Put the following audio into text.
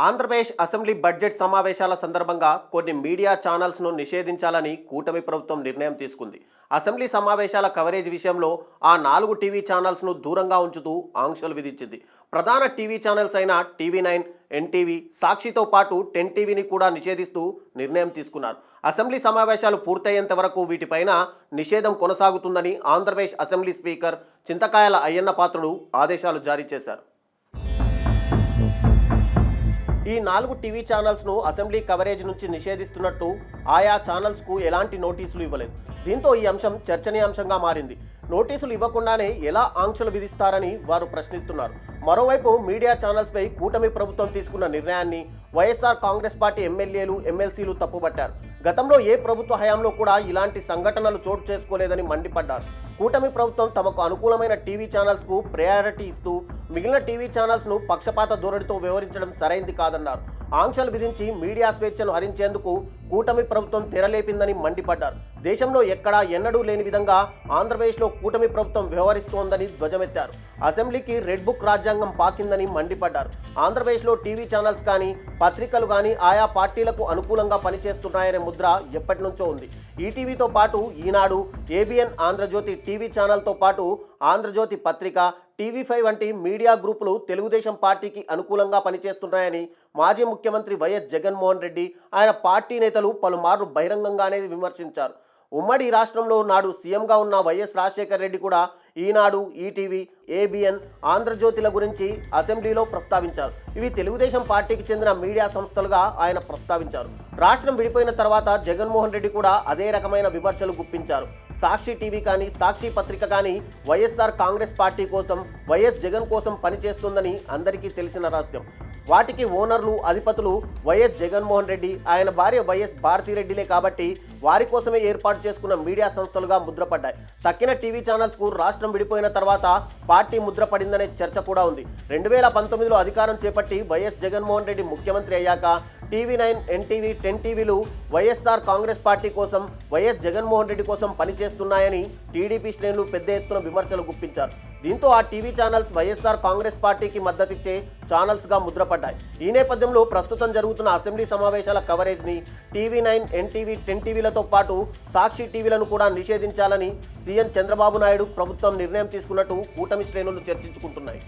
Andhra Pradesh assembly budget సమావేశాల సందర్భంగా కొన్ని మీడియా ఛానల్స్ను నిషేధించాలని కూటమి ప్రభుత్వం నిర్ణయం తీసుకుంది. అసెంబ్లీ సమావేశాల కవరేజ్ విషయంలో ఆ 4 టీవీ ఛానల్స్ను దూరంగా ఉంచుతూ ఆంక్షలు విధించింది. ప్రధాన టీవీ ఛానల్స్ అయిన టీవీ9, ఎన్టీవీ, సాక్షితో పాటు 10 టీవీని కూడా నిషేధిస్తూ నిర్ణయం తీసుకున్నారు. అసెంబ్లీ సమావేశాలు పూర్తయ్యేంత వరకు వీటిపైన నిషేధం కొనసాగుతుందని ఆంధ్రప్రదేశ్ అసెంబ్లీ స్పీకర్ చింతకాయల అయ్యన్న పాత్రుడు ఆదేశాలు జారీ చేశారు. ఈ 4 టీవీ ఛానల్స్ను అసెంబ్లీ కవరేజ్ నుంచి నిషేధిస్తున్నట్టు ఆయా ఛానల్స్కు ఎలాంటి నోటీసులు ఇవ్వలేదు. దీంతో ఈ అంశం చర్చనీయాంశంగా మారింది. నోటీసులు ఇవ్వకుండానే ఎలా ఆంక్షలు విధిస్తారని వారు ప్రశ్నిస్తున్నారు. మరోవైపు మీడియా ఛానల్స్పై కూటమి ప్రభుత్వం తీసుకున్న నిర్ణయాన్ని వైఎస్ఆర్ కాంగ్రెస్ పార్టీ ఎమ్మెల్యేలు, ఎమ్మెల్సీలు తప్పుపట్టారు. గతంలో ఏ ప్రభుత్వ హయాంలో కూడా ఇలాంటి సంఘటనలు చోటు చేసుకోలేదని మండిపడ్డారు. కూటమి ప్రభుత్వం తమకు అనుకూలమైన టీవీ ఛానల్స్కు ప్రయారిటీ ఇస్తూ మిగిలిన టీవీ ఛానల్స్ను పక్షపాత ధోరణితో వ్యవహరించడం సరైంది కాదన్నారు. ఆంక్షలు విధించి మీడియా స్వేచ్ఛను హరించేందుకు కూటమి ప్రభుత్వం తెరలేపిందని మండిపడ్డారు. దేశంలో ఎక్కడా ఎన్నడూ లేని విధంగా ఆంధ్రప్రదేశ్లో కూటమి ప్రభుత్వం వ్యవహరిస్తోందని ధ్వజమెత్తారు. అసెంబ్లీకి రెడ్ బుక్ రాజ్యాంగం పాకిందని మండిపడ్డారు. ఆంధ్రప్రదేశ్లో టీవీ ఛానల్స్ కానీ, పత్రికలు కానీ ఆయా పార్టీలకు అనుకూలంగా పనిచేస్తున్నాయనే ముద్ర ఎప్పటి నుంచో ఉంది. ఈటీవీతో పాటు ఈనాడు, ఏబిఎన్ ఆంధ్రజ్యోతి టీవీ ఛానల్తో పాటు ఆంధ్రజ్యోతి పత్రిక, టీవీ5 వంటి మీడియా గ్రూపులు తెలుగుదేశం పార్టీకి అనుకూలంగా పనిచేస్తున్నాయని మాజీ ముఖ్యమంత్రి వైఎస్ జగన్మోహన్ రెడ్డి, ఆయన పార్టీ నేతలు పలుమార్లు బహిరంగంగానే విమర్శించారు. ఉమ్మడి రాష్ట్రంలో నాడు సీఎంగా ఉన్న వైఎస్ రాజశేఖర రెడ్డి కూడా ఈనాడు, ఈటీవీ, ఏబిఎన్, ఆంధ్రజ్యోతిల గురించి అసెంబ్లీలో ప్రస్తావించారు. ఇవి తెలుగుదేశం పార్టీకి చెందిన మీడియా సంస్థలుగా ఆయన ప్రస్తావించారు. రాష్ట్రం విడిపోయిన తర్వాత జగన్మోహన్ రెడ్డి కూడా అదే రకమైన విమర్శలు గుప్పించారు. సాక్షి టీవీ కానీ, సాక్షి పత్రిక కానీ వైఎస్ఆర్ కాంగ్రెస్ పార్టీ కోసం, వైఎస్ జగన్ కోసం పనిచేస్తుందని అందరికీ తెలిసిన రహస్యం. వాటికి ఓనర్లు, అధిపతులు వైఎస్ జగన్మోహన్ రెడ్డి, ఆయన భార్య వైఎస్ భారతిరెడ్డిలే కాబట్టి వారి కోసమే ఏర్పాటు చేసుకున్న మీడియా సంస్థలుగా ముద్రపడ్డాయి. తక్కిన టీవీ ఛానల్స్కు రాష్ట్రం విడిపోయిన తర్వాత పార్టీ ముద్రపడిందనే చర్చ కూడా ఉంది. 2019లో అధికారం చేపట్టి వైఎస్ జగన్మోహన్ రెడ్డి ముఖ్యమంత్రి అయ్యాక టీవీ9, ఎన్టీవీ, 10 టీవీలు వైఎస్ఆర్ కాంగ్రెస్ పార్టీ కోసం, వైఎస్ జగన్మోహన్ రెడ్డి కోసం పనిచేస్తున్నాయని టీడీపీ శ్రేణులు పెద్ద ఎత్తున విమర్శలు గుప్పించారు. దీంతో ఆ టీవీ ఛానల్స్ వైఎస్ఆర్ కాంగ్రెస్ పార్టీకి మద్దతిచ్చే ఛానల్స్గా ముద్రపడ్డాయి. ఈ నేపథ్యంలో ప్రస్తుతం జరుగుతున్న అసెంబ్లీ సమావేశాల కవరేజ్ని టీవీ9, ఎన్టీవీ, 10 టీవీలతో పాటు సాక్షి టీవీలను కూడా నిషేధించాలని సీఎం చంద్రబాబు నాయుడు ప్రభుత్వం నిర్ణయం తీసుకున్నట్టు కూటమి శ్రేణులు చర్చించుకుంటున్నాయి.